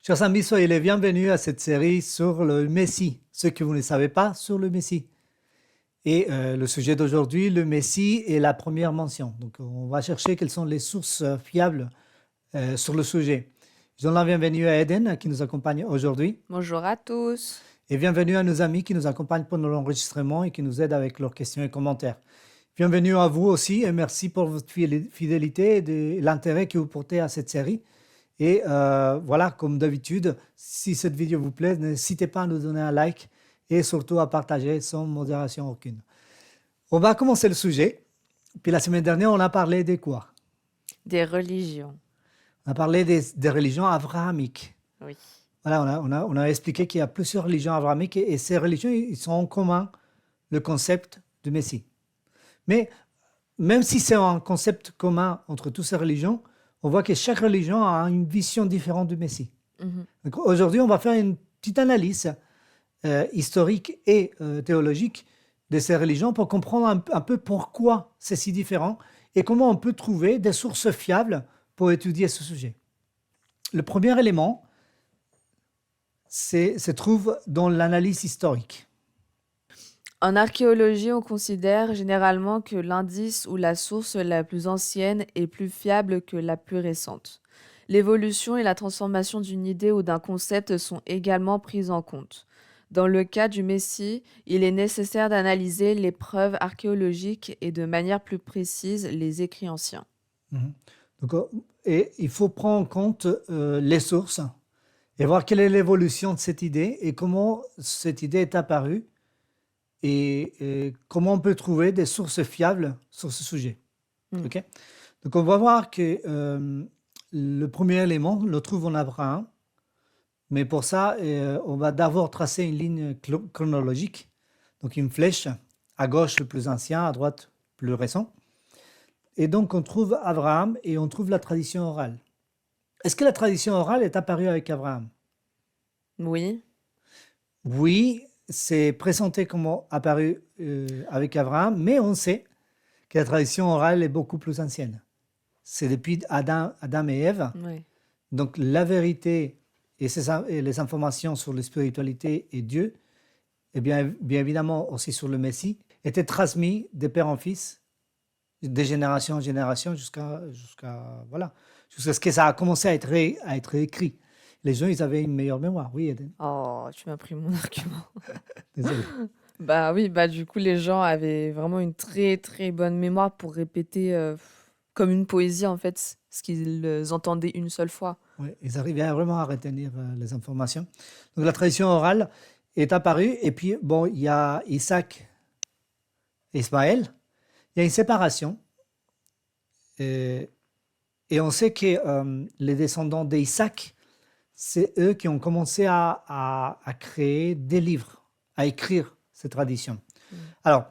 Chers amis, soyez les bienvenus à cette série sur le Messie, ce que vous ne savez pas sur le Messie. Et le sujet d'aujourd'hui, le Messie est la première mention. Donc on va chercher quelles sont les sources fiables sur le sujet. Je donne la bienvenue à Eden qui nous accompagne aujourd'hui Bonjour à tous. et bienvenue à nos amis qui nous accompagnent pendant l'enregistrement et qui nous aident avec leurs questions et commentaires. Bienvenue à vous aussi et merci pour votre fidélité et de l'intérêt que vous portez à cette série. Et voilà, comme d'habitude, si cette vidéo vous plaît, n'hésitez pas à nous donner un like et surtout à partager sans modération aucune. On va commencer le sujet. Puis la semaine dernière, on a parlé de quoi? Des religions. On a parlé des religions abrahamiques. Oui. Voilà, on a expliqué qu'il y a plusieurs religions abrahamiques et ces religions, ils sont en commun le concept du Messie. Mais même si c'est un concept commun entre toutes ces religions, on voit que chaque religion a une vision différente du Messie. Mhm. Donc, aujourd'hui, on va faire une petite analyse historique et théologique de ces religions pour comprendre un peu pourquoi c'est si différent et comment on peut trouver des sources fiables pour étudier ce sujet. Le premier élément se trouve dans l'analyse historique. En archéologie, on considère généralement que l'indice ou la source la plus ancienne est plus fiable que la plus récente. L'évolution et la transformation d'une idée ou d'un concept sont également prises en compte. Dans le cas du Messie, il est nécessaire d'analyser les preuves archéologiques et de manière plus précise les écrits anciens. Mhm. Donc, et il faut prendre en compte les sources et voir quelle est l'évolution de cette idée et comment cette idée est apparue et comment on peut trouver des sources fiables sur ce sujet. Mm. Ok. Donc on va voir que le premier élément, on le trouve en Abraham, mais pour ça, on va d'abord tracer une ligne chronologique, donc une flèche, à gauche le plus ancien, à droite le plus récent. Et donc on trouve Abraham et on trouve la tradition orale. Est-ce que la tradition orale est apparue avec Abraham? Oui. Oui, c'est présenté comme apparu avec Abraham, mais on sait que la tradition orale est beaucoup plus ancienne. C'est depuis Adam et Ève. Oui. Donc la vérité et les informations sur la spiritualité et Dieu, et bien évidemment aussi sur le Messie, étaient transmis de père en fils, de génération en génération, jusqu'à ce que ça a commencé à être écrit. Les gens, ils avaient une meilleure mémoire. Oui, Eden. Oh, tu m'as pris mon argument. Désolé. Bah oui, bah du coup, les gens avaient vraiment une très très bonne mémoire pour répéter comme une poésie en fait ce qu'ils entendaient une seule fois. Oui, ils arrivaient vraiment à retenir les informations. Donc la tradition orale est apparue. Et puis, bon, il y a Isaac et Ismaël. Il y a une séparation. Et, et on sait que les descendants d'Isaac, c'est eux qui ont commencé à créer des livres, à écrire ces traditions. Mm. Alors,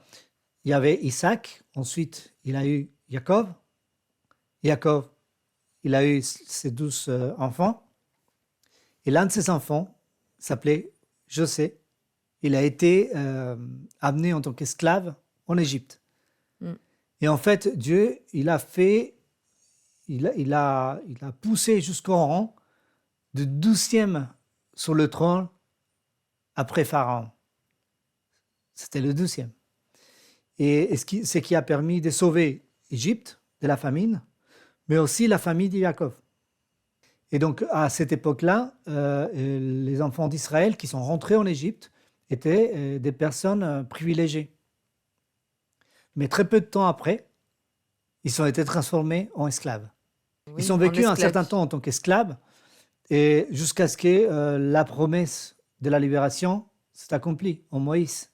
il y avait Isaac, ensuite il a eu Jacob. Jacob, il a eu ses 12 enfants. Et l'un de ses enfants s'appelait José. Il a été amené en tant qu'esclave en Égypte. Mm. Et en fait, Dieu, il a poussé jusqu'au rang de 12e sur le trône après Pharaon. C'était le 12e. Et ce qui a permis de sauver l'Égypte de la famine, mais aussi la famille de Jacob. Et donc, à cette époque-là, les enfants d'Israël qui sont rentrés en Égypte étaient des personnes privilégiées. Mais très peu de temps après, ils ont été transformés en esclaves. Ils Oui, ont en vécu un certain esclavie. temps en tant qu'esclaves, et jusqu'à ce que la promesse de la libération s'est accomplie en Moïse.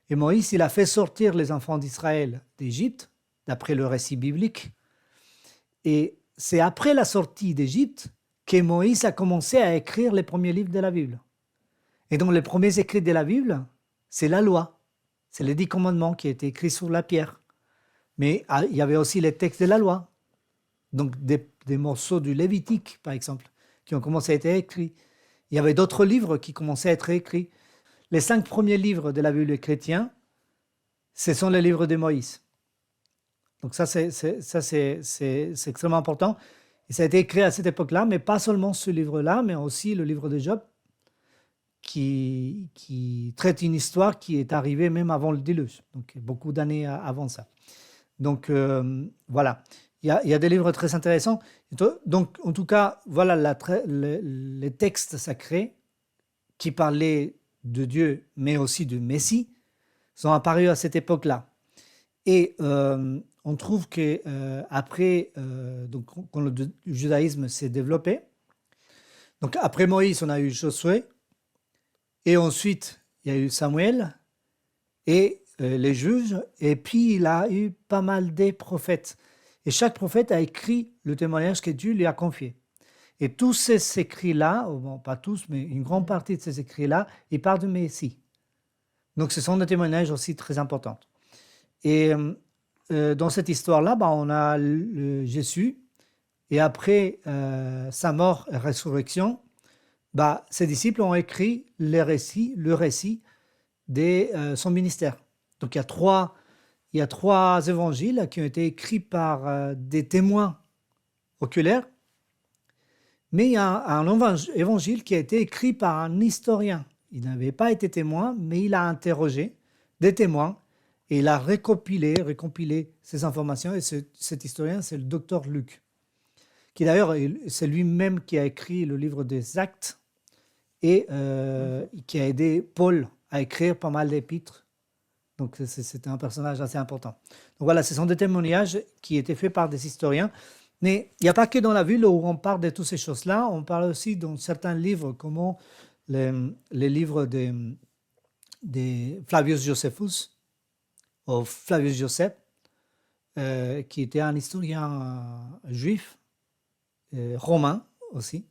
Et Moïse, il a fait sortir les enfants d'Israël d'Égypte, d'après le récit biblique. Et c'est après la sortie d'Égypte que Moïse a commencé à écrire les premiers livres de la Bible. Et donc les premiers écrits de la Bible, c'est la loi. C'est les 10 commandements qui étaient écrits sur la pierre. Mais il y avait aussi les textes de la loi. Donc des morceaux du Lévitique, par exemple, qui ont commencé à être écrits. Il y avait d'autres livres qui commençaient à être écrits. Les 5 premiers livres de la Bible chrétienne, ce sont les livres de Moïse. Donc ça, c'est extrêmement important. Et ça a été écrit à cette époque-là, mais pas seulement ce livre-là, mais aussi le livre de Job, qui traite une histoire qui est arrivée même avant le déluge, donc beaucoup d'années avant ça. Donc voilà, il y a des livres très intéressants. Donc en tout cas, voilà les textes sacrés qui parlaient de Dieu, mais aussi du Messie, sont apparus à cette époque-là. Et on trouve que après, donc, quand le judaïsme s'est développé, donc après Moïse, on a eu Josué, et ensuite il y a eu Samuel et les juges, et puis il a eu pas mal des prophètes. Et chaque prophète a écrit le témoignage que Dieu lui a confié. Et tous ces écrits-là, bon, pas tous, mais une grande partie de ces écrits-là, ils parlent du Messie. Donc ce sont des témoignages aussi très importants. Et dans cette histoire-là, on a Jésus, et après sa mort et résurrection, ses disciples ont écrit le récit de son ministère. Donc il y a trois évangiles qui ont été écrits par des témoins oculaires, mais il y a un évangile qui a été écrit par un historien. Il n'avait pas été témoin, mais il a interrogé des témoins et il a récompilé ces informations. Et cet historien, c'est le docteur Luc, qui d'ailleurs, c'est lui-même qui a écrit le livre des Actes et qui a aidé Paul à écrire pas mal d'épîtres. Donc c'était un personnage assez important. Donc voilà, ce sont des témoignages qui étaient faits par des historiens. Mais il n'y a pas que dans la Bible où on parle de toutes ces choses-là, on parle aussi dans certains livres, comme les livres de Flavius Josephus, ou Flavius Joseph, qui était un historien juif, romain aussi,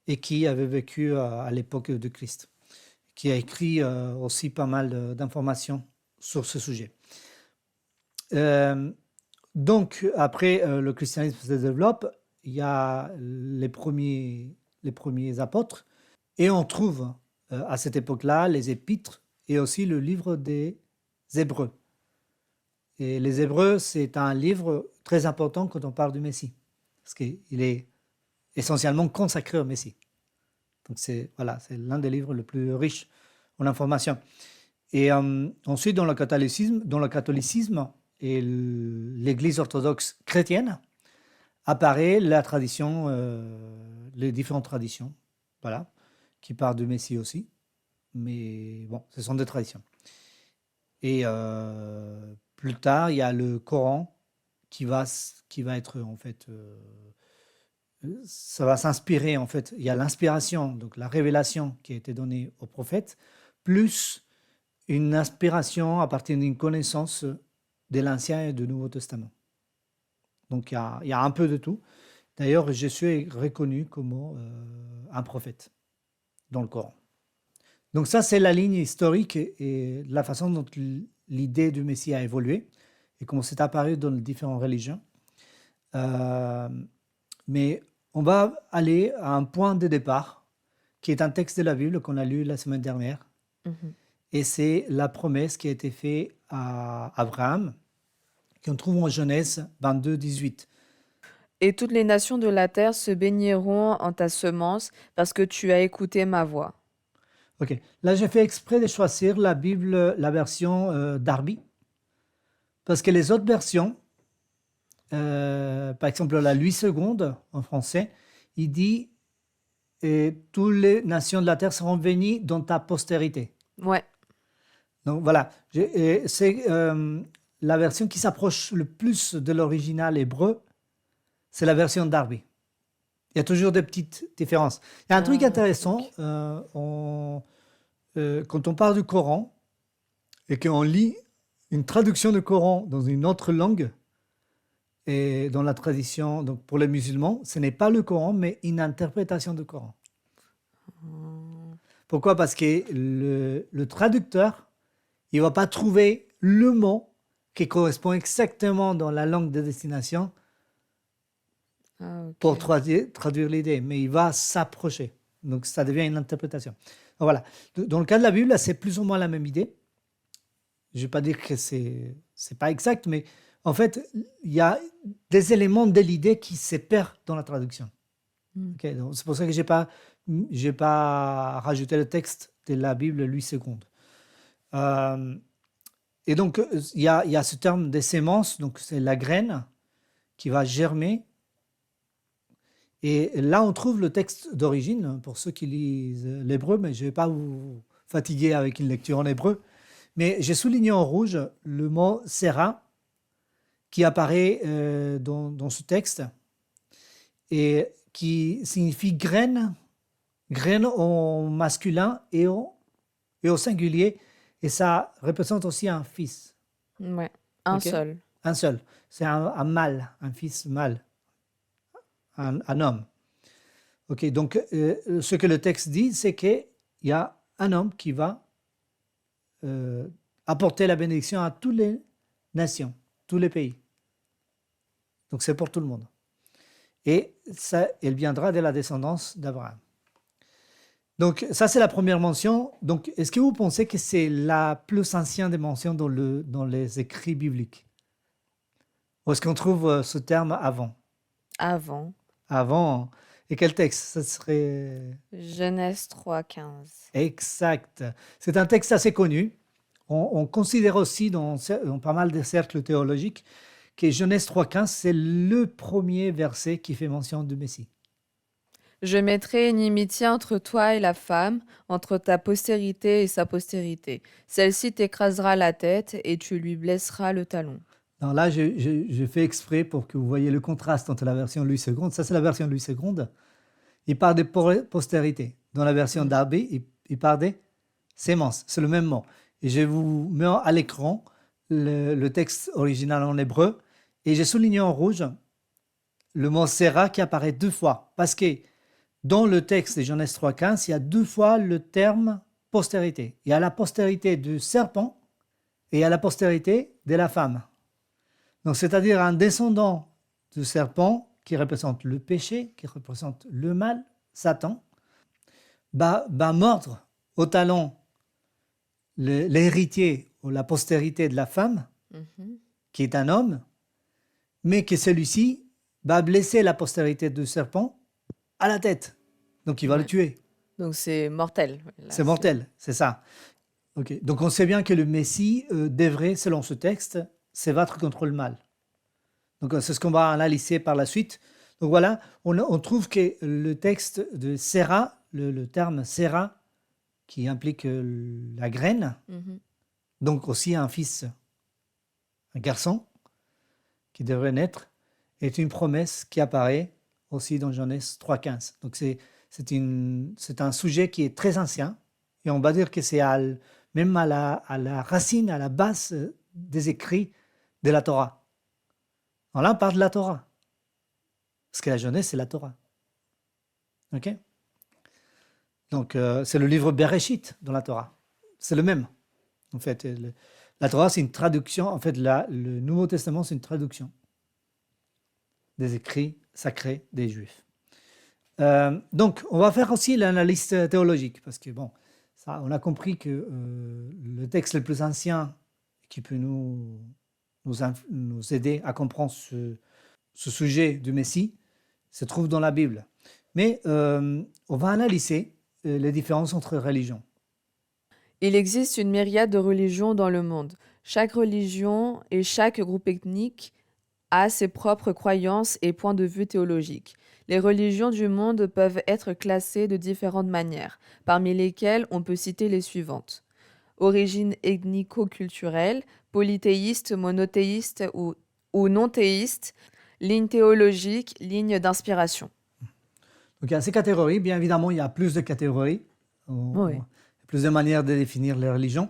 et qui avait vécu à l'époque de Christ, qui a écrit aussi pas mal d'informations sur ce sujet. Donc, après, le christianisme se développe, il y a les premiers apôtres, et on trouve à cette époque-là les épîtres et aussi le livre des Hébreux. Et les Hébreux, c'est un livre très important quand on parle du Messie, parce qu'il est essentiellement consacré au Messie. Donc c'est l'un des livres les plus riches en informations. Et ensuite, dans le catholicisme et l'Église orthodoxe chrétienne, apparaît la tradition, les différentes traditions, voilà, qui parlent du Messie aussi. Mais bon, ce sont des traditions. Et plus tard, il y a le Coran qui va être en fait, ça va s'inspirer en fait. Il y a l'inspiration, donc la révélation qui a été donnée aux prophètes, plus une inspiration à partir d'une connaissance de l'Ancien et du Nouveau Testament. Donc il y a un peu de tout. D'ailleurs, Jésus est reconnu comme un prophète dans le Coran. Donc ça, c'est la ligne historique et la façon dont l'idée du Messie a évolué et comment c'est apparu dans les différentes religions. Mais on va aller à un point de départ qui est un texte de la Bible qu'on a lu la semaine dernière. Et c'est la promesse qui a été faite à Abraham, qu'on trouve en Genèse 22, 18. Et toutes les nations de la terre se béniront en ta semence parce que tu as écouté ma voix. Ok, là j'ai fait exprès de choisir la Bible, la version Darby, parce que les autres versions, par exemple la Louis II en français, il dit toutes les nations de la terre seront bénies dans ta postérité. Ouais. Donc voilà, c'est la version qui s'approche le plus de l'original hébreu, c'est la version Darby. Il y a toujours des petites différences. Il y a un truc intéressant, quand on parle du Coran et qu'on lit une traduction du Coran dans une autre langue, et dans la tradition, donc pour les musulmans, ce n'est pas le Coran, mais une interprétation du Coran. Pourquoi? Parce que le traducteur, il ne va pas trouver le mot qui correspond exactement dans la langue de destination pour traduire l'idée, mais il va s'approcher. Donc ça devient une interprétation. Donc, voilà. Dans le cas de la Bible, c'est plus ou moins la même idée. Je ne vais pas dire que c'est pas exact, mais En fait, il y a des éléments de l'idée qui se perdent dans la traduction. Mm. Ok, donc c'est pour ça que j'ai pas rajouté le texte de la Bible Louis II. Euh, et donc, il y a ce terme de sémence, donc c'est la graine qui va germer. Et là, on trouve le texte d'origine, pour ceux qui lisent l'hébreu, mais je ne vais pas vous fatiguer avec une lecture en hébreu. Mais j'ai souligné en rouge le mot Serah qui apparaît dans ce texte et qui signifie graine, graine au masculin et au singulier. Et ça représente aussi un fils. Ouais, un Ok, seul. un seul. C'est un mâle, un fils mâle, un homme. Ok, donc ce que le texte dit, c'est qu'il y a un homme qui va euh, apporter la bénédiction à toutes les nations, tous les pays. Donc c'est pour tout le monde. Et ça, elle viendra de la descendance d'Abraham. Donc ça, c'est la première mention. Donc est-ce que vous pensez que c'est la plus ancienne des mentions dans les écrits bibliques? Ou est-ce qu'on trouve ce terme avant? Avant. Avant, et quel texte? Ça serait Genèse 3:15. exact. C'est un texte assez connu. On considère aussi dans pas mal de cercles théologiques que Genèse 3,15, c'est le premier verset qui fait mention du Messie. Je mettrai une inimitié entre toi et la femme, entre ta postérité et sa postérité. Celle-ci t'écrasera la tête et tu lui blesseras le talon. Alors là, je fais exprès pour que vous voyez le contraste entre la version Louis II. Ça, c'est la version Louis II. Il parle de postérité. Dans la version Mm. Darby, il parle de sémence. C'est le même mot. Et je vous mets à l'écran le texte original en hébreu. Et j'ai souligné en rouge le mot Séra qui apparaît deux fois. Parce que dans le texte de Genèse 3,15, il y a deux fois le terme postérité. Il y a la postérité du serpent et il y a la postérité de la femme. Donc, c'est-à-dire un descendant du serpent qui représente le péché, qui représente le mal, Satan, va mordre au talon l'héritier ou la postérité de la femme, Mhm. qui est un homme, mais que celui-ci va blesser la postérité du serpent à la tête. Donc, il va le Ouais. tuer. Donc c'est mortel. Là, C'est mortel, c'est ça. Ok. Donc, on sait bien que le Messie devrait, selon ce texte, se battre contre le mal. Donc, c'est ce qu'on va analyser par la suite. Donc, voilà, on trouve que le texte de Séra, le terme Séra, qui implique la graine, Mhm. donc aussi un fils, un garçon qui devrait naître, est une promesse qui apparaît aussi dans Genèse 3,15. Donc, c'est un sujet qui est très ancien, et on va dire que c'est même à la racine, à la base des écrits de la Torah. Alors là, on parle de la Torah. Parce que la Genèse, c'est la Torah. Ok. Donc, c'est le livre Bereshit dans la Torah. C'est le même. En fait, la Torah, c'est une traduction. En fait, le Nouveau Testament, c'est une traduction des écrits sacrés des Juifs. Donc, on va faire aussi l'analyse théologique. Parce que, bon, ça, on a compris que le texte le plus ancien qui peut nous aider à comprendre ce sujet du Messie se trouve dans la Bible. Mais on va analyser les différences entre religions. Il existe une myriade de religions dans le monde. Chaque religion et chaque groupe ethnique a ses propres croyances et points de vue théologiques. Les religions du monde peuvent être classées de différentes manières, parmi lesquelles on peut citer les suivantes. Origine ethnico-culturelle, polythéiste, monothéiste ou non-théiste, ligne théologique, ligne d'inspiration. Donc, il y a ces catégories. Bien évidemment, il y a plus de catégories, Oui. plus de manières de définir les religions.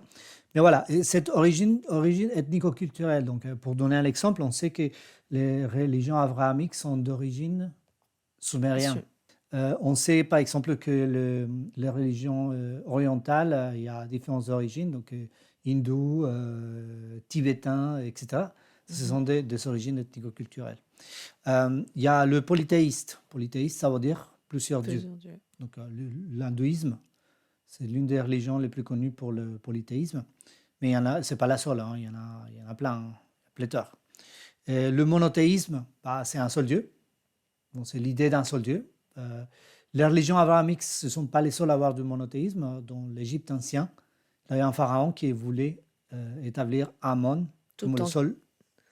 Mais voilà, et cette origine ethnico-culturelle, donc pour donner un exemple, on sait que les religions abrahamiques sont d'origine sumérienne. On sait par exemple que les religions orientales, il y a différentes origines, donc hindou, tibétain, etc. Ce Mhm. sont des origines ethnico-culturelles. Il y a le polythéiste. Polythéiste, ça veut dire plusieurs dieux. Plusieurs dieux. Donc l'hindouisme, c'est l'une des religions les plus connues pour le polythéisme. Mais il y en a, c'est pas la seule, hein, il y en a plein, pléthore. Et le monothéisme, c'est un seul Dieu. Donc, c'est l'idée d'un seul Dieu. Les religions abrahamiques, ce ne sont pas les seules à avoir du monothéisme. Dans l'Égypte ancien, il y avait un pharaon qui voulait établir Amon comme Tout le en, seul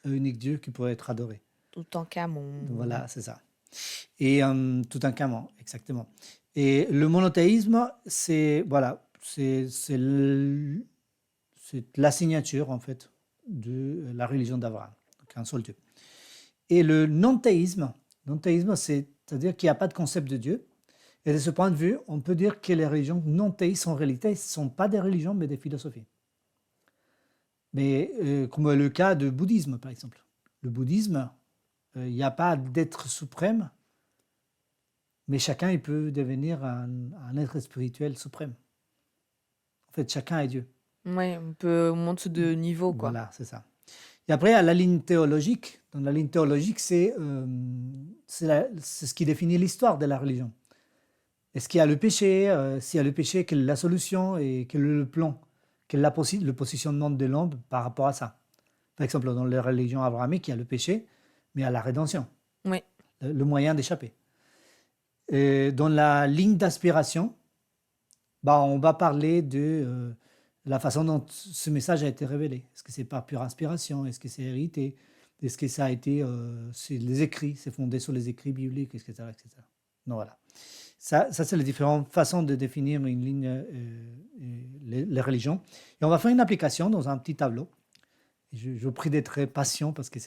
et unique Dieu qui pouvait être adoré. tout en Donc, Camon. voilà, c'est ça. Et Toutankhamon, exactement. Et le monothéisme, c'est voilà, c'est la signature en fait de la religion d'Abraham, donc un seul Dieu. Et le non-théisme, c'est-à-dire qu'il n'y a pas de concept de Dieu. Et de ce point de vue, on peut dire que les religions non-théistes en réalité ne sont pas des religions mais des philosophies. Mais comme le cas du bouddhisme par exemple. Le bouddhisme, il n'y a pas d'être suprême, mais chacun il peut devenir un être spirituel suprême. En fait, chacun est Dieu. Ouais, on monte de niveau, quoi. Voilà, c'est ça. Et après, à la ligne théologique, dans la ligne théologique, c'est ce qui définit l'histoire de la religion. Est-ce qu'il y a le péché? S'il y a le péché, quelle est la solution et quel est le plan? Quel est le positionnement de l'homme par rapport à ça? Par exemple, dans les religions abrahamiques, il y a le péché, mais il y a la rédemption, Oui, le moyen d'échapper. Et dans la ligne d'aspiration, on va parler de la façon dont ce message a été révélé. Est-ce que c'est par pure inspiration? Est-ce que c'est hérité? Est-ce que ça a été c'est les écrits, c'est fondé sur les écrits bibliques, etc. etc. Donc voilà. Ça c'est les différentes façons de définir une ligne, les religions. Et on va faire une application dans un petit tableau. Je vous prie d'être patient parce que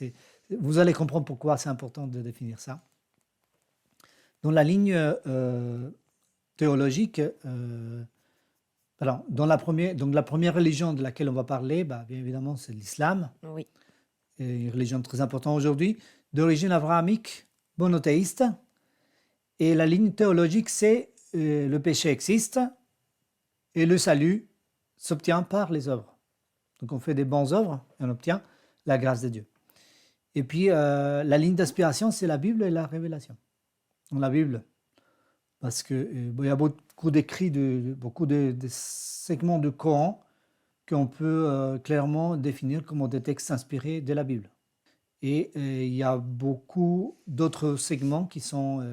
vous allez comprendre pourquoi c'est important de définir ça. Dans la ligne théologique, alors, donc la première religion de laquelle on va parler, bien évidemment, c'est l'islam, oui. une religion très importante aujourd'hui, d'origine abrahamique, monothéiste. Et la ligne théologique, c'est le péché existe et le salut s'obtient par les œuvres. Donc on fait des bonnes œuvres et on obtient la grâce de Dieu. Et puis la ligne d'aspiration, c'est la Bible et la révélation. Dans la Bible, parce qu'il y a beaucoup d'écrits, beaucoup de segments du Coran qu'on peut clairement définir comme des textes inspirés de la Bible. Et il y a beaucoup d'autres segments qui sont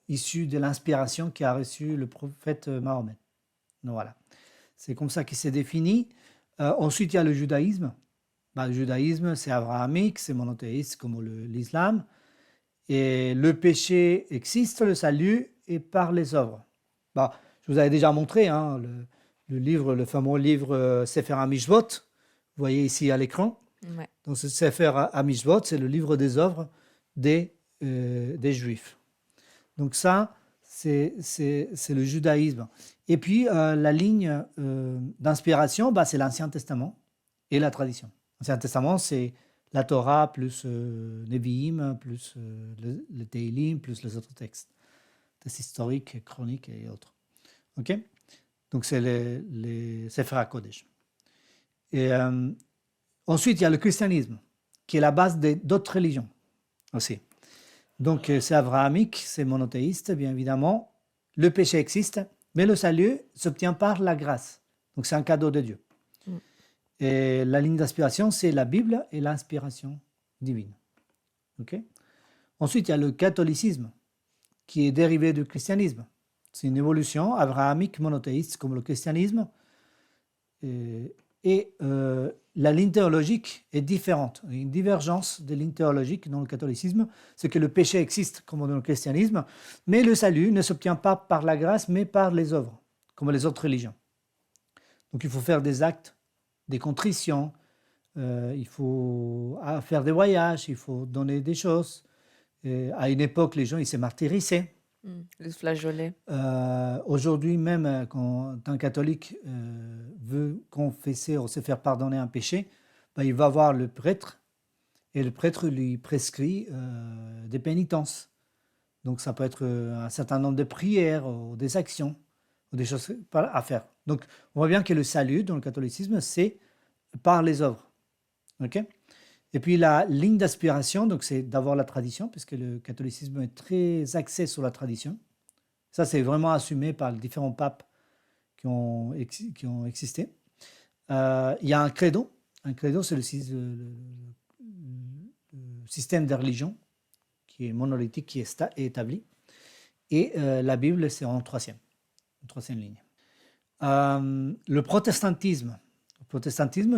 issus de l'inspiration qu'a reçu le prophète Mahomet. Donc voilà, c'est comme ça qu'il s'est défini. Ensuite, il y a le judaïsme. Le judaïsme, c'est abrahamique, c'est monothéiste comme l'islam. Et le péché existe, le salut est par les œuvres. Je vous avais déjà montré le fameux livre Sefer HaMishvot, vous voyez ici à l'écran. Ouais. Donc ce Sefer HaMishvot, c'est le livre des œuvres des Juifs. Donc ça, c'est le judaïsme. Et puis la ligne d'inspiration, c'est l'Ancien Testament et la tradition. L'Ancien Testament, c'est la Torah plus Nevi'im, plus le Teilim, plus les autres textes historiques, chroniques et autres. Ok? Donc c'est les Sefer HaKodesh. Et ensuite, il y a le christianisme, qui est la base d'autres religions aussi. Donc c'est abrahamique, c'est monothéiste, bien évidemment. Le péché existe, mais le salut s'obtient par la grâce. Donc c'est un cadeau de Dieu. Et la ligne d'inspiration, c'est la Bible et l'inspiration divine. Okay? Ensuite, il y a le catholicisme, qui est dérivé du christianisme. C'est une évolution abrahamique monothéiste comme le christianisme. Et la ligne théologique est différente. Il y a une divergence des lignes théologiques dans le catholicisme, c'est que le péché existe comme dans le christianisme, mais le salut ne s'obtient pas par la grâce, mais par les œuvres, comme les autres religions. Donc il faut faire des actes, des contritions, il faut faire des voyages, il faut donner des choses. Et à une époque, les gens ils se martyrisaient. Les flageolets. Aujourd'hui même, quand un catholique veut confesser ou se faire pardonner un péché, il va voir le prêtre et le prêtre lui prescrit des pénitences. Donc ça peut être un certain nombre de prières ou des actions ou des choses à faire. Donc on voit bien que le salut dans le catholicisme, c'est par les œuvres. Ok? Et puis la ligne d'aspiration, donc c'est d'avoir la tradition, puisque le catholicisme est très axé sur la tradition. Ça, c'est vraiment assumé par les différents papes qui ont existé. Il y a un credo. Un credo, c'est système de religion qui est monolithique, qui est établi. Et la Bible, c'est en troisième ligne. Le protestantisme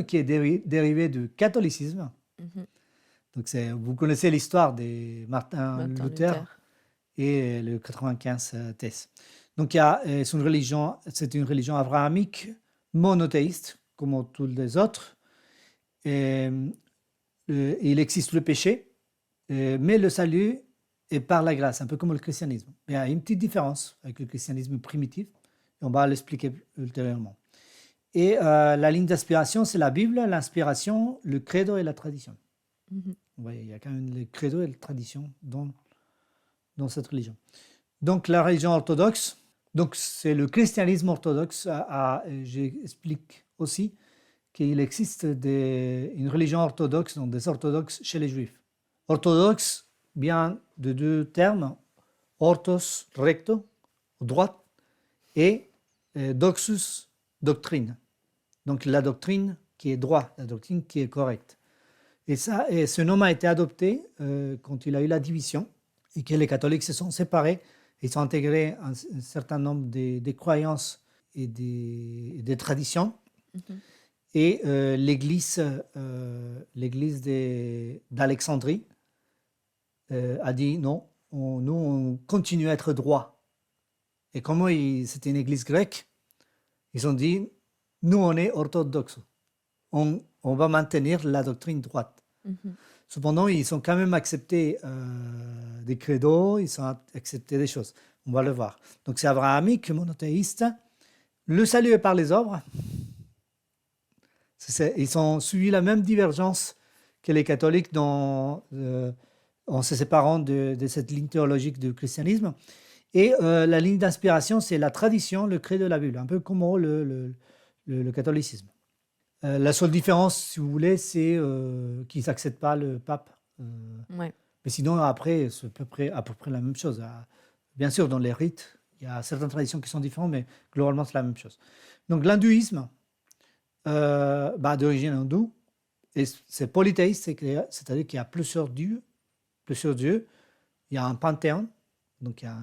qui est dérivé du catholicisme. Mhm. Donc vous connaissez l'histoire de Martin Martin Luther Luther. et le 95 thèses. Donc c'est une religion abrahamique monothéiste, comme toutes les autres. Et, il existe le péché, mais le salut est par la grâce, un peu comme le christianisme. Il y a une petite différence avec le christianisme primitif, et on va l'expliquer ultérieurement. Et la ligne d'inspiration, c'est la Bible, l'inspiration, le credo et la tradition. Mhm. Vous voyez, il y a quand même le credo et la tradition dans cette religion. Donc la religion orthodoxe, donc c'est le christianisme orthodoxe. J'explique aussi qu'il existe une religion orthodoxe, donc des orthodoxes chez les juifs. Orthodoxe vient de deux termes, orthos, recto, droite, et doxus, doctrine. Donc la doctrine qui est droite, la doctrine qui est correcte. Et ce nom a été adopté quand il y a eu la division et que les catholiques se sont séparés. Ils ont intégré un certain nombre des croyances et des traditions. Mhm. Et l'église d'Alexandrie a dit non, nous on continue à être droit. Et comme c'était une église grecque, ils ont dit nous on est orthodoxes. On va maintenir la doctrine droite. Mhm. Cependant, ils ont quand même accepté des credos, ils ont accepté des choses. On va le voir. Donc c'est abrahamique, monothéiste. Le salut est par les œuvres. Ils ont suivi la même divergence que les catholiques en se séparant de cette ligne théologique du christianisme. Et la ligne d'inspiration, c'est la tradition, le credo de la Bible, un peu comme le catholicisme. La seule différence, si vous voulez, c'est qu'ils n'acceptent pas le pape. Ouais. Mais sinon, après, c'est à peu près la même chose. Bien sûr, dans les rites, il y a certaines traditions qui sont différentes, mais globalement, c'est la même chose. Donc, l'hindouisme, d'origine hindoue, et c'est polythéiste, c'est-à-dire qu'il y a plusieurs dieux. Il y a un panthéon, donc il y a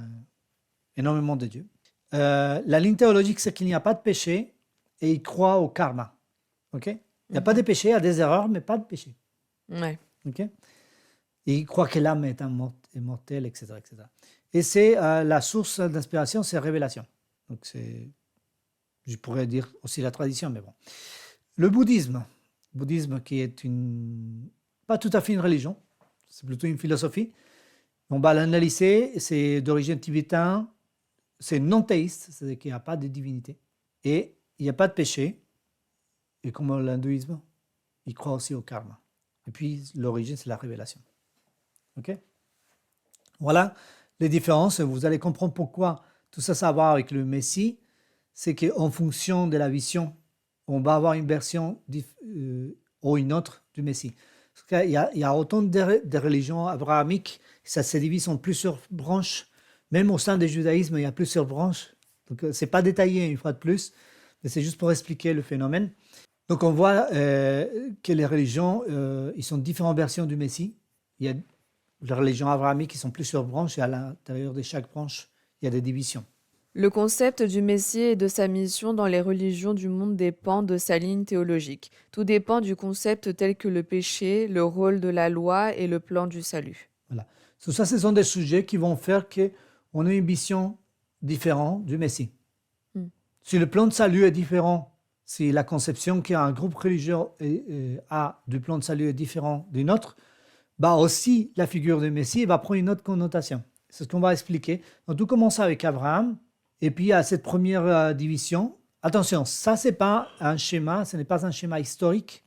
énormément de dieux. La ligne théologique, c'est qu'il n'y a pas de péché et il croit au karma. Okay? Il n'y a pas de péché, il y a des erreurs, mais pas de péché. Ouais. Okay? Et il croit que l'âme est immortelle, etc., etc. Et c'est la source d'inspiration, c'est révélation. Donc je pourrais dire aussi la tradition, mais bon. Le bouddhisme qui est pas tout à fait une religion, c'est plutôt une philosophie. On va l'analyser, c'est d'origine tibétaine, c'est non théiste, c'est-à-dire qu'il n'y a pas de divinité. Et il n'y a pas de péché. Et comme l'hindouisme, il croit aussi au karma. Et puis l'origine, c'est la révélation. Ok? Voilà les différences. Vous allez comprendre pourquoi tout ça, ça va voir avec le Messie. C'est qu'en fonction de la vision, on va avoir une version ou une autre du Messie. Parce qu'il y a autant de religions abrahamiques, ça se divise en plusieurs branches. Même au sein du judaïsme, il y a plusieurs branches. Donc, ce n'est pas détaillé une fois de plus, mais c'est juste pour expliquer le phénomène. Donc, on voit que les religions, ils sont différentes versions du Messie. Il y a les religions abrahamiques qui sont plusieurs branches, et à l'intérieur de chaque branche, il y a des divisions. Le concept du Messie et de sa mission dans les religions du monde dépend de sa ligne théologique. Tout dépend du concept tel que le péché, le rôle de la loi et le plan du salut. Voilà. Ça, ce sont des sujets qui vont faire qu'on ait une vision différente du Messie. Si le plan de salut est différent, si la conception qu'un groupe religieux a du plan de salut est différent d'une autre, bah aussi la figure du Messie va prendre une autre connotation. C'est ce qu'on va expliquer. Donc tout commence avec Abraham, et puis à cette première division. Attention, ça c'est pas un schéma, ce n'est pas un schéma historique,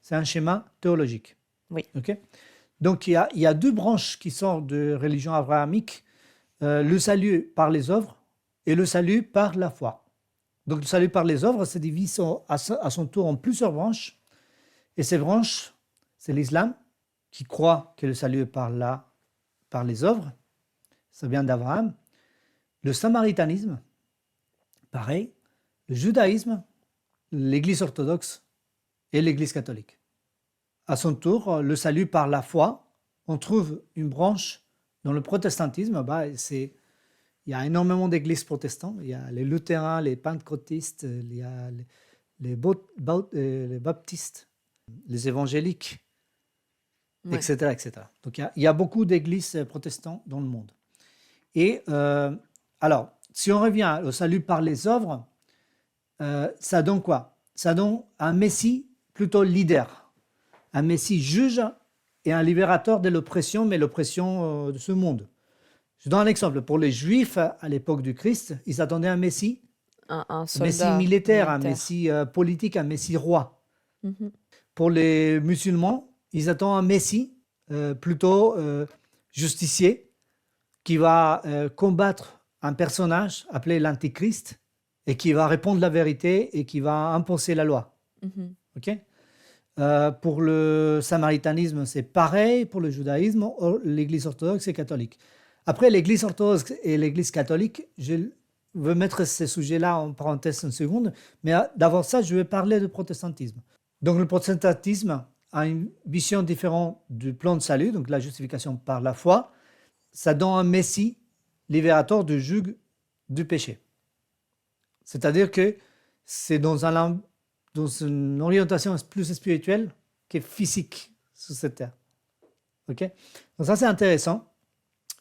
c'est un schéma théologique. Oui. Okay? Donc il y a deux branches qui sortent de religion abrahamique, le salut par les œuvres et le salut par la foi. Donc le salut par les œuvres se divise à son tour en plusieurs branches. Et ces branches, c'est l'islam, qui croit que le salut est par les œuvres. Ça vient d'Abraham. Le samaritanisme, pareil. Le judaïsme, l'église orthodoxe et l'église catholique. À son tour, le salut par la foi on trouve une branche dans le protestantisme. Il y a énormément d'églises protestantes. Il y a les luthérains, les pentecôtistes, il y a les baptistes, les évangéliques, Ouais. etc., etc. Donc il y a beaucoup d'églises protestantes dans le monde. Et alors, si on revient au salut par les œuvres, ça donne quoi? Ça donne un Messie plutôt leader, un Messie juge et un libérateur de l'oppression, mais l'oppression de ce monde. Je donne un exemple. Pour les Juifs, à l'époque du Christ, ils attendaient un Messie Un Messie soldat militaire, un militaire. Messie politique, un Messie roi. Mhm. Pour les musulmans, ils attendent un Messie plutôt justicier qui va combattre un personnage appelé l'Antichrist et qui va répondre la vérité et qui va imposer la loi. Mhm. Ok. Pour le samaritanisme, c'est pareil. Pour le judaïsme, l'Église orthodoxe et catholique. Après, l'Église orthodoxe et l'Église catholique, je veux mettre ces sujets-là en parenthèse une seconde, mais d'avant ça, je vais parler du protestantisme. Donc, le protestantisme a une vision différente du plan de salut, donc la justification par la foi. Ça donne un Messie libérateur du joug du péché. C'est-à-dire que c'est dans une orientation plus spirituelle que physique sur cette terre. Okay. Donc ça, c'est intéressant.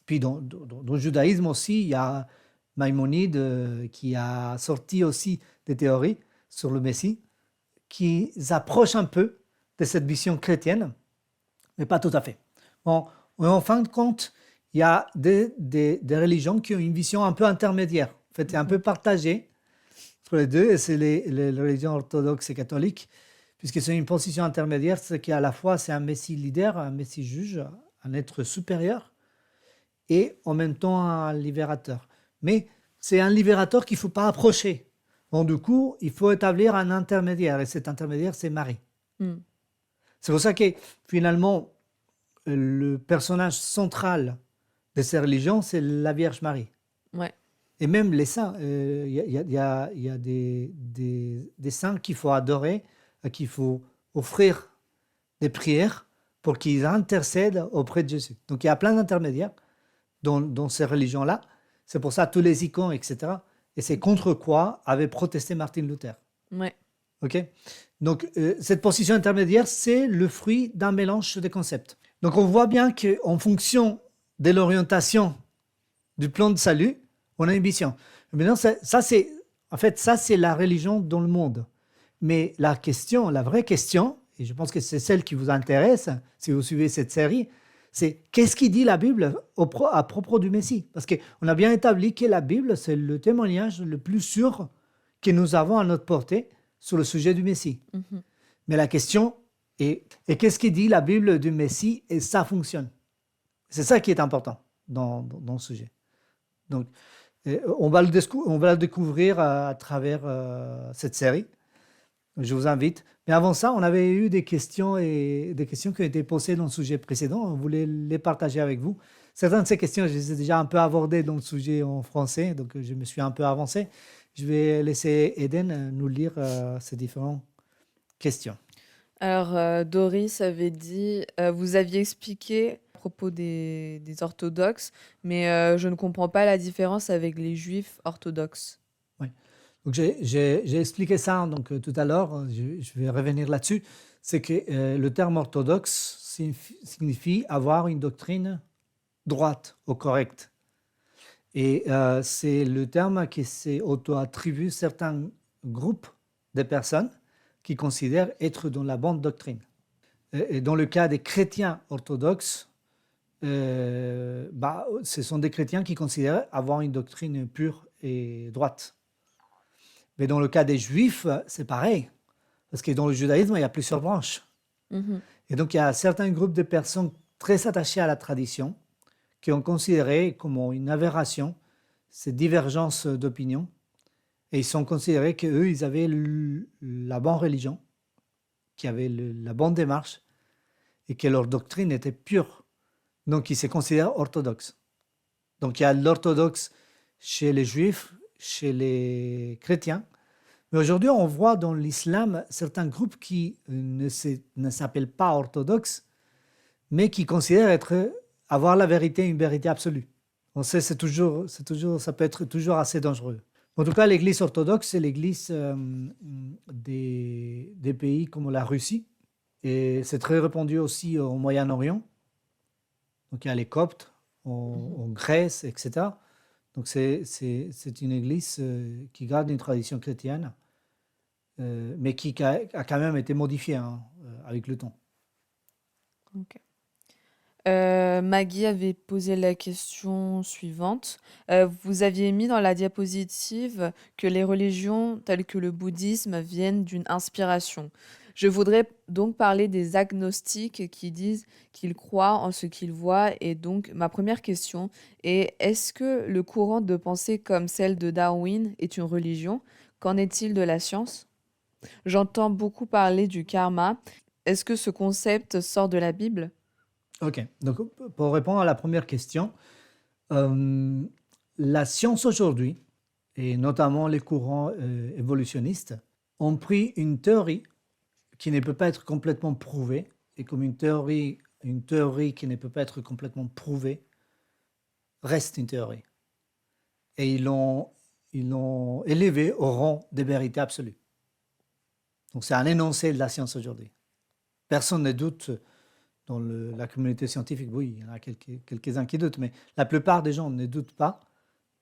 Puis dans le judaïsme aussi, il y a Maïmonide qui a sorti aussi des théories sur le Messie qui approchent un peu de cette vision chrétienne, mais pas tout à fait. Bon, en fin de compte, il y a des religions qui ont une vision un peu intermédiaire, en fait, un peu partagée entre les deux, et c'est les religions orthodoxes et catholiques, puisque c'est une position intermédiaire, c'est qu'à la fois c'est un Messie leader, un Messie juge, un être supérieur, et en même temps un libérateur. Mais c'est un libérateur qu'il ne faut pas approcher. Donc du coup, il faut établir un intermédiaire, et cet intermédiaire, c'est Marie. Mm. C'est pour ça que finalement, le personnage central de ces religions, c'est la Vierge Marie. Ouais. Et même les saints, il y a des saints qu'il faut adorer, qu'il faut offrir des prières pour qu'ils intercèdent auprès de Jésus. Donc il y a plein d'intermédiaires dans ces religions-là. C'est pour ça tous les icônes, etc. Et c'est contre quoi avait protesté Martin Luther. Ouais. Ok. Donc cette position intermédiaire, c'est le fruit d'un mélange de concepts. Donc on voit bien qu'en fonction de l'orientation du plan de salut, on a une vision. Maintenant, ça c'est la religion dans le monde. Mais la vraie question, et je pense que c'est celle qui vous intéresse si vous suivez cette série, c'est qu'est-ce qui dit la Bible à propos du Messie? Parce qu'on a bien établi que la Bible, c'est le témoignage le plus sûr que nous avons à notre portée sur le sujet du Messie. Mhm. Mais la question est, et qu'est-ce qui dit la Bible du Messie et ça fonctionne? C'est ça qui est important dans le sujet. Donc, on va le découvrir à travers cette série. Je vous invite. Mais avant ça, on avait eu des questions qui ont été posées dans le sujet précédent. On voulait les partager avec vous. Certaines de ces questions, je les ai déjà un peu abordées dans le sujet en français, donc je me suis un peu avancé. Je vais laisser Eden nous lire ces différentes questions. Alors, Doris avait dit, vous aviez expliqué à propos des orthodoxes, mais je ne comprends pas la différence avec les juifs orthodoxes. Oui. Donc j'ai expliqué ça donc, tout à l'heure, je vais revenir là-dessus. C'est que le terme orthodoxe signifie avoir une doctrine droite ou correcte. Et c'est le terme qui s'est auto-attribué certains groupes de personnes qui considèrent être dans la bonne doctrine. Et dans le cas des chrétiens orthodoxes, ce sont des chrétiens qui considèrent avoir une doctrine pure et droite. Mais dans le cas des juifs, c'est pareil. Parce que dans le judaïsme, il y a plusieurs branches. Mhm. Et donc, il y a certains groupes de personnes très attachées à la tradition qui ont considéré comme une aberration ces divergences d'opinion. Et ils ont considéré qu'eux, ils avaient la bonne religion, qu'ils avaient la bonne démarche et que leur doctrine était pure. Donc, ils se considèrent orthodoxes. Donc, il y a l'orthodoxe chez les juifs, chez les chrétiens. Mais aujourd'hui, on voit dans l'islam certains groupes qui ne s'appellent pas orthodoxes, mais qui considèrent avoir la vérité, une vérité absolue. On sait, ça peut être toujours assez dangereux. En tout cas, l'Église orthodoxe, c'est l'Église des pays comme la Russie, et c'est très répandu aussi au Moyen-Orient. Donc il y a les Coptes en Grèce, etc. Donc c'est une Église qui garde une tradition chrétienne, mais qui a quand même été modifiée avec le temps. Ok. Maggie avait posé la question suivante. Vous aviez mis dans la diapositive que les religions telles que le bouddhisme viennent d'une inspiration. Je voudrais donc parler des agnostiques qui disent qu'ils croient en ce qu'ils voient. Et donc, ma première question est, est-ce que le courant de pensée comme celle de Darwin est une religion? Qu'en est-il de la science? J'entends beaucoup parler du karma. Est-ce que ce concept sort de la Bible? Ok, donc pour répondre à la première question, euh, la science aujourd'hui, et notamment les courants évolutionnistes, ont pris une théorie qui ne peut pas être complètement prouvée, et comme une théorie qui ne peut pas être complètement prouvée reste une théorie. Et ils l'ont élevée au rang de vérité absolue. Donc c'est un énoncé de la science aujourd'hui. Personne ne doute dans la communauté scientifique. Oui, il y en a quelques-uns qui doutent, mais la plupart des gens ne doutent pas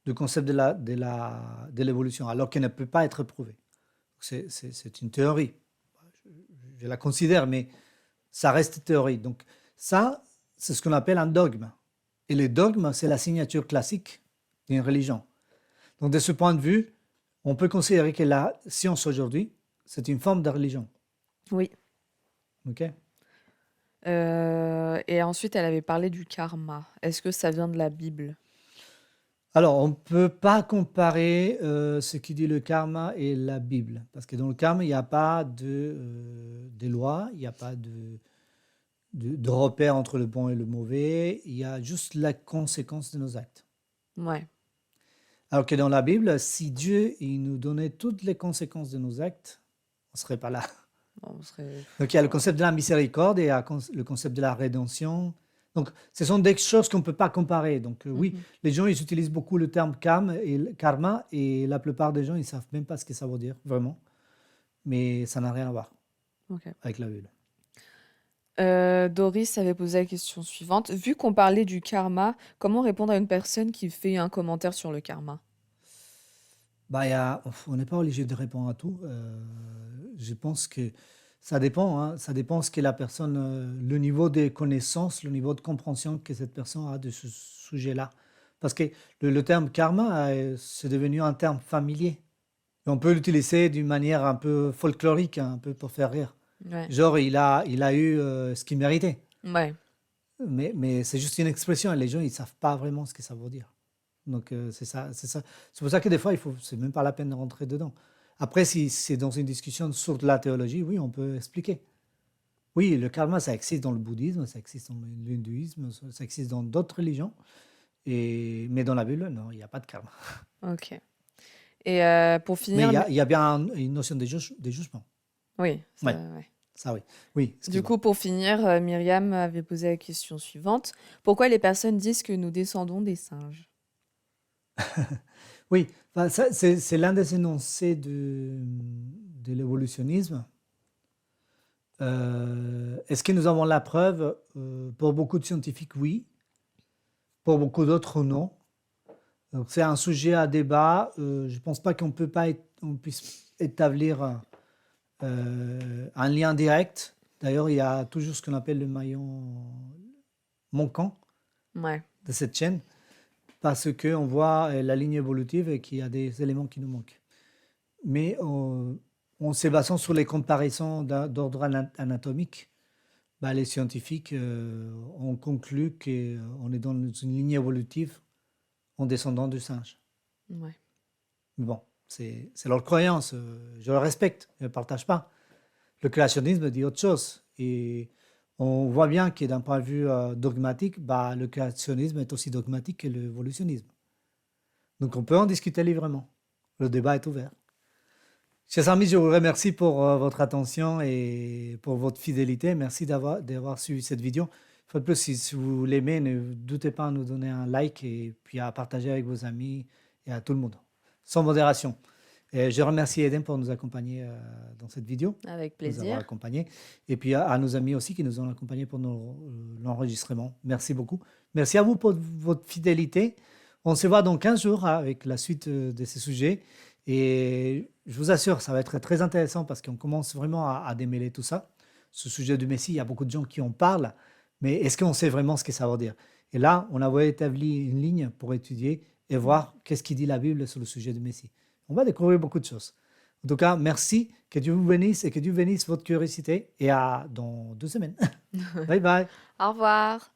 du concept de l'évolution, alors qu'il ne peut pas être prouvé. C'est une théorie. Je la considère, mais ça reste théorie. Donc ça, c'est ce qu'on appelle un dogme. Et le dogme, c'est la signature classique d'une religion. Donc de ce point de vue, on peut considérer que la science aujourd'hui, c'est une forme de religion. Oui. Ok. Et ensuite, elle avait parlé du karma. Est-ce que ça vient de la Bible? Alors, on ne peut pas comparer ce qui dit le karma et la Bible, parce que dans le karma, il n'y a pas de loi, il n'y a pas de repère entre le bon et le mauvais, il y a juste la conséquence de nos actes. Ouais. Alors que dans la Bible, si Dieu il nous donnait toutes les conséquences de nos actes, on ne serait pas là. Bon, on serait... Donc il y a le ouais. concept de la miséricorde et il y a le concept de la rédemption. Donc ce sont des choses qu'on ne peut pas comparer. Donc oui, Mhm. les gens ils utilisent beaucoup le terme karma et la plupart des gens ils ne savent même pas ce que ça veut dire vraiment. Mais ça n'a rien à voir Ok. avec la Bible. Doris avait posé la question suivante. Vu qu'on parlait du karma, comment répondre à une personne qui fait un commentaire sur le karma? Bah, on n'est pas obligé de répondre à tout. Je pense que ça dépend, hein. Ça dépend ce que la personne, le niveau de connaissance, le niveau de compréhension que cette personne a de ce sujet-là. Parce que le terme karma, c'est devenu un terme familier. Et on peut l'utiliser d'une manière un peu folklorique, hein, un peu pour faire rire. Ouais. Genre, il a eu ce qu'il méritait. Ouais. Mais c'est juste une expression et les gens, ils ne savent pas vraiment ce que ça veut dire. Donc, c'est ça, c'est ça. C'est pour ça que des fois, c'est même pas la peine de rentrer dedans. Après, si c'est dans une discussion sur de la théologie, oui, on peut expliquer. Oui, le karma, ça existe dans le bouddhisme, ça existe dans l'hindouisme, ça existe dans d'autres religions. Mais dans la Bible, non, il n'y a pas de karma. Ok. Et pour Mais finir, il y a bien une notion de jugement. oui, Oui, ouais. ça oui. Oui, Du excuse-moi. coup, pour finir, Myriam avait posé la question suivante. Pourquoi les personnes disent que nous descendons des singes? Oui, enfin, ça, c'est l'un des énoncés de l'évolutionnisme. Est-ce que nous avons la preuve? Pour beaucoup de scientifiques, oui. Pour beaucoup d'autres, non. Donc, c'est un sujet à débat. Je ne pense pas on puisse établir un lien direct. D'ailleurs, il y a toujours ce qu'on appelle le maillon manquant Ouais. de cette chaîne, parce qu'on voit la ligne évolutive et qu'il y a des éléments qui nous manquent. Mais en se basant sur les comparaisons d'ordre anatomique, bah, les scientifiques ont conclu qu'on est dans une ligne évolutive en descendant du singe. Ouais. Mais bon, c'est leur croyance, je le respecte, je ne le partage pas. Le créationnisme dit autre chose. Et on voit bien que d'un point de vue dogmatique, bah, le créationnisme est aussi dogmatique que l'évolutionnisme. Donc on peut en discuter librement. Le débat est ouvert. Chers amis, je vous remercie pour votre attention et pour votre fidélité. Merci d'avoir suivi cette vidéo. Fois de plus, si vous l'aimez, ne doutez pas à nous donner un like et puis à partager avec vos amis et à tout le monde, sans modération. Et je remercie Eden pour nous accompagner dans cette vidéo, Avec nous avoir plaisir. accompagnés. Et puis à nos amis aussi qui nous ont accompagnés pour l'enregistrement. Merci beaucoup. Merci à vous pour votre fidélité. On se voit dans 15 jours avec la suite de ces sujets. Et je vous assure, ça va être très intéressant parce qu'on commence vraiment à démêler tout ça. Ce sujet du Messie, il y a beaucoup de gens qui en parlent, mais est-ce qu'on sait vraiment ce que ça veut dire? Et là, on a établi une ligne pour étudier et voir qu'est-ce qu'il dit la Bible sur le sujet du Messie. On va découvrir beaucoup de choses. En tout cas, merci, que Dieu vous bénisse et que Dieu bénisse votre curiosité. Et à dans 2 semaines. Bye bye. Au revoir.